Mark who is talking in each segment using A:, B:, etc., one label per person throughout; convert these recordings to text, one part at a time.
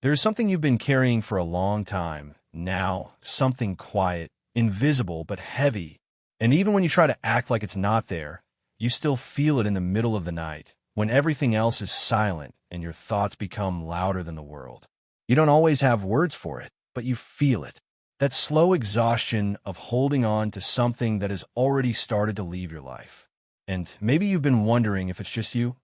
A: There's something you've been carrying for a long time, now, something quiet, invisible, but heavy. And even when you try to act like it's not there, you still feel it in the middle of the night, when everything else is silent and your thoughts become louder than the world. You don't always have words for it, but you feel it. That slow exhaustion of holding on to something that has already started to leave your life. And maybe you've been wondering if it's just you,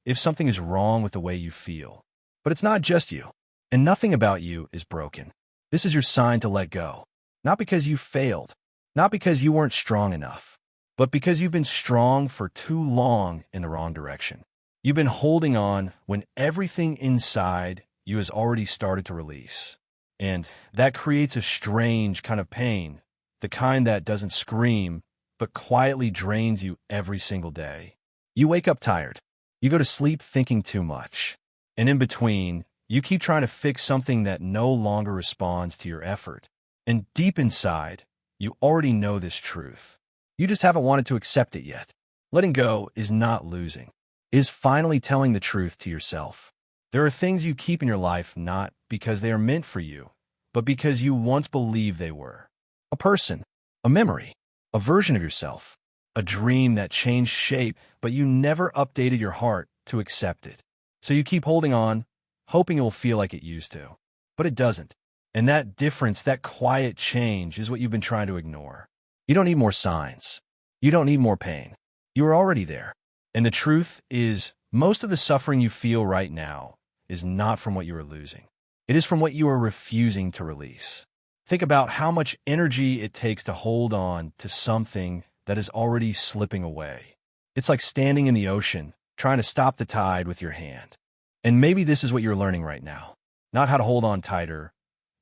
A: if something is wrong with the way you feel. But it's not just you, and nothing about you is broken. This is your sign to let go. Not because you failed, not because you weren't strong enough, but because you've been strong for too long in the wrong direction. You've been holding on when everything inside you has already started to release. And that creates a strange kind of pain, the kind that doesn't scream, but quietly drains you every single day. You wake up tired. You go to sleep thinking too much. And in between, you keep trying to fix something that no longer responds to your effort. And deep inside, you already know this truth. You just haven't wanted to accept it yet. Letting go is not losing. It is finally telling the truth to yourself. There are things you keep in your life not because they are meant for you, but because you once believed they were. A person, a memory, a version of yourself, a dream that changed shape, but you never updated your heart to accept it. So you keep holding on, hoping it will feel like it used to. But it doesn't. And that difference, that quiet change, is what you've been trying to ignore. You don't need more signs. You don't need more pain. You are already there. And the truth is, most of the suffering you feel right now is not from what you are losing. It is from what you are refusing to release. Think about how much energy it takes to hold on to something that is already slipping away. It's like standing in the ocean, trying to stop the tide with your hand. And maybe this is what you're learning right now. Not how to hold on tighter,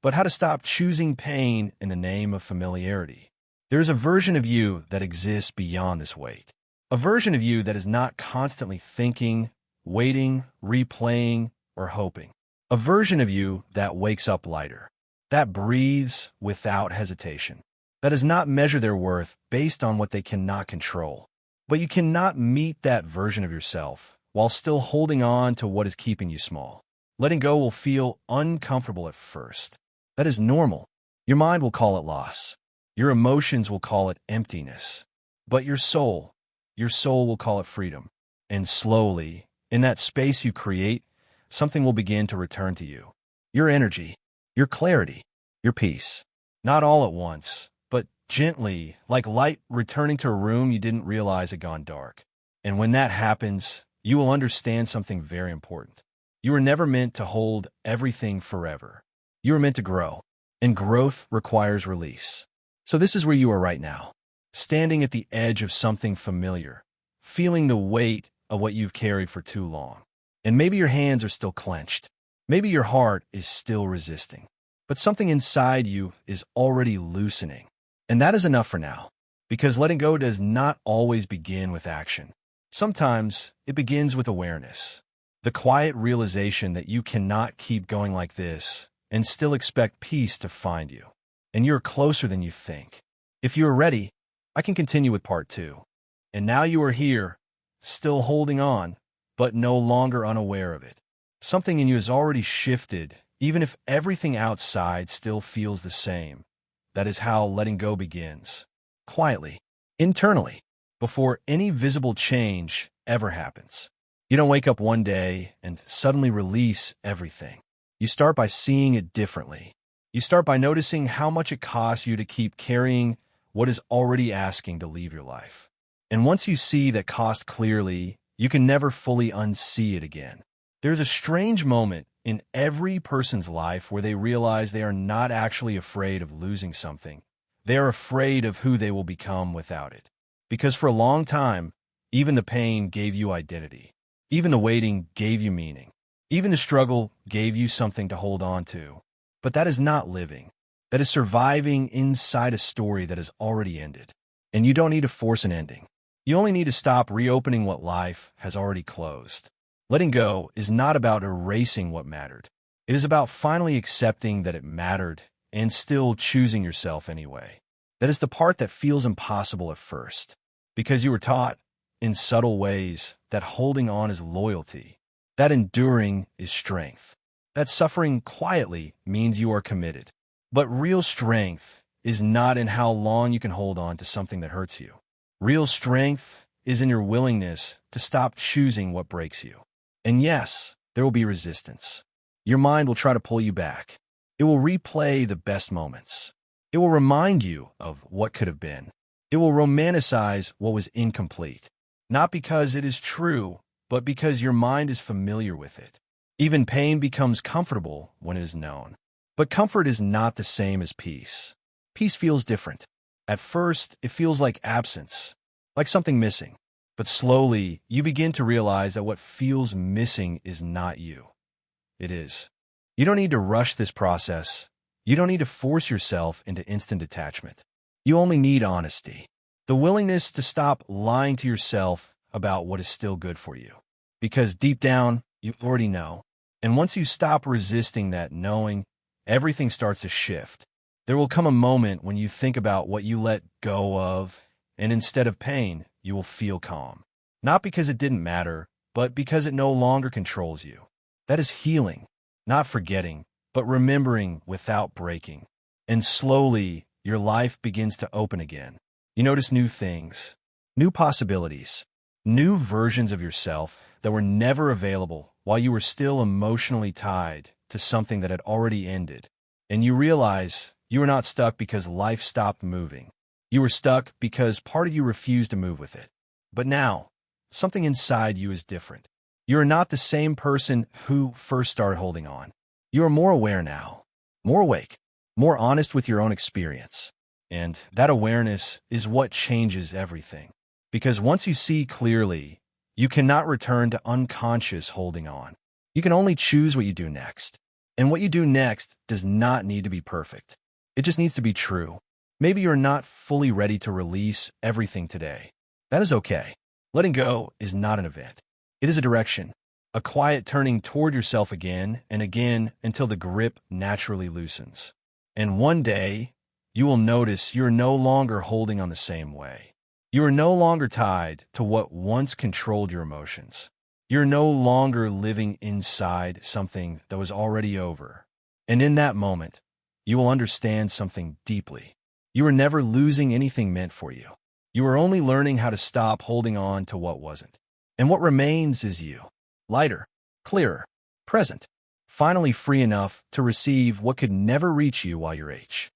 A: but how to stop choosing pain in the name of familiarity. There's a version of you that exists beyond this weight. A version of you that is not constantly thinking, waiting, replaying, or hoping. A version of you that wakes up lighter, that breathes without hesitation, that does not measure their worth based on what they cannot control. But you cannot meet that version of yourself while still holding on to what is keeping you small. Letting go will feel uncomfortable at first. That is normal. Your mind will call it loss. Your emotions will call it emptiness. But your soul will call it freedom. And slowly, in that space you create, something will begin to return to you. Your energy, your clarity, your peace. Not all at once, but gently, like light returning to a room you didn't realize had gone dark. And when that happens, you will understand something very important. You were never meant to hold everything forever. You were meant to grow, and growth requires release. So this is where you are right now, standing at the edge of something familiar, feeling the weight of what you've carried for too long. And maybe your hands are still clenched. Maybe your heart is still resisting. But something inside you is already loosening. And that is enough for now, because letting go does not always begin with action. Sometimes it begins with awareness, the quiet realization that you cannot keep going like this and still expect peace to find you. And you're closer than you think. If you are ready, I can continue with part 2. And now you are here, still holding on, but no longer unaware of it. Something in you has already shifted, even if everything outside still feels the same. That is how letting go begins. Quietly, internally, before any visible change ever happens. You don't wake up one day and suddenly release everything. You start by seeing it differently. You start by noticing how much it costs you to keep carrying what is already asking to leave your life. And once you see that cost clearly, you can never fully unsee it again. There's a strange moment in every person's life where they realize they are not actually afraid of losing something. They are afraid of who they will become without it. Because for a long time, even the pain gave you identity. Even the waiting gave you meaning. Even the struggle gave you something to hold on to. But that is not living. That is surviving inside a story that has already ended. And you don't need to force an ending. You only need to stop reopening what life has already closed. Letting go is not about erasing what mattered. It is about finally accepting that it mattered and still choosing yourself anyway. That is the part that feels impossible at first, because you were taught, in subtle ways, that holding on is loyalty, that enduring is strength, that suffering quietly means you are committed. But real strength is not in how long you can hold on to something that hurts you. Real strength is in your willingness to stop choosing what breaks you. And yes, there will be resistance. Your mind will try to pull you back. It will replay the best moments. It will remind you of what could have been. It will romanticize what was incomplete. Not because it is true, but because your mind is familiar with it. Even pain becomes comfortable when it is known. But comfort is not the same as peace. Peace feels different. At first, it feels like absence, like something missing. But slowly, you begin to realize that what feels missing is not you. It is. You don't need to rush this process. You don't need to force yourself into instant detachment. You only need honesty. The willingness to stop lying to yourself about what is still good for you. Because deep down, you already know. And once you stop resisting that knowing, everything starts to shift. There will come a moment when you think about what you let go of, and instead of pain, you will feel calm. Not because it didn't matter, but because it no longer controls you. That is healing, not forgetting, but remembering without breaking. And slowly, your life begins to open again. You notice new things, new possibilities, new versions of yourself that were never available while you were still emotionally tied to something that had already ended. And you realize you were not stuck because life stopped moving. You were stuck because part of you refused to move with it. But now, something inside you is different. You are not the same person who first started holding on. You are more aware now, more awake, more honest with your own experience. And that awareness is what changes everything. Because once you see clearly, you cannot return to unconscious holding on. You can only choose what you do next. And what you do next does not need to be perfect. It just needs to be true. Maybe you're not fully ready to release everything today. That is okay. Letting go is not an event. It is a direction, a quiet turning toward yourself again and again until the grip naturally loosens. And one day, you will notice you're no longer holding on the same way. You are no longer tied to what once controlled your emotions. You're no longer living inside something that was already over. And in that moment, you will understand something deeply. You are never losing anything meant for you. You are only learning how to stop holding on to what wasn't. And what remains is you, lighter, clearer, present, finally free enough to receive what could never reach you while you're H.